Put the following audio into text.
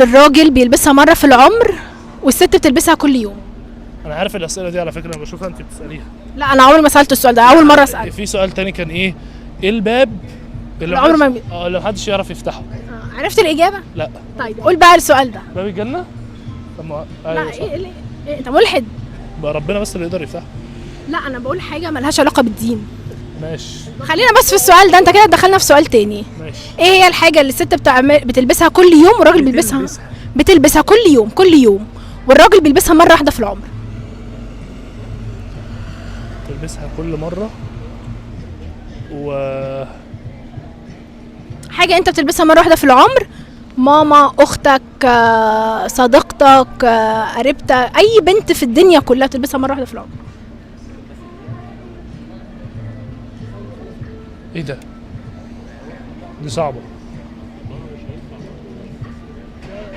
الراجل بيلبسها مرة في العمر والست بتلبسها كل يوم. انا عارف الاسئله دي على فكره، انا بشوفها انت بتساليها. لا انا عمري ما سألت السؤال ده، اول مرة اسأله. في سؤال تاني كان ايه الباب اللي العمر ما اللي محدش يعرف يفتحه؟ عرفت الإجابة؟ لا. طيب قول بقى السؤال ده. باب الجنه. طب ما لا ايوه صح. إيه انت ملحد. بقى ربنا بس اللي يقدر يفتحه. لا انا بقول حاجة ملهاش علاقة بالدين. ماشي. خلينا بس في السؤال ده، انت كده دخلنا في سؤال تاني. ماشي. ايه هي الحاجة اللي الست بتلبسها كل يوم والراجل بتلبسها كل يوم كل يوم، والراجل بيلبسها مرة واحدة في العمر؟ تلبسها كل مره و حاجة انت بتلبسها مرة واحدة في العمر، ماما، اختك، صديقتك، قريبتك، اي بنت في الدنيا كلها بتلبسها مرة واحدة في العمر. ايه ده؟ دي صعبه.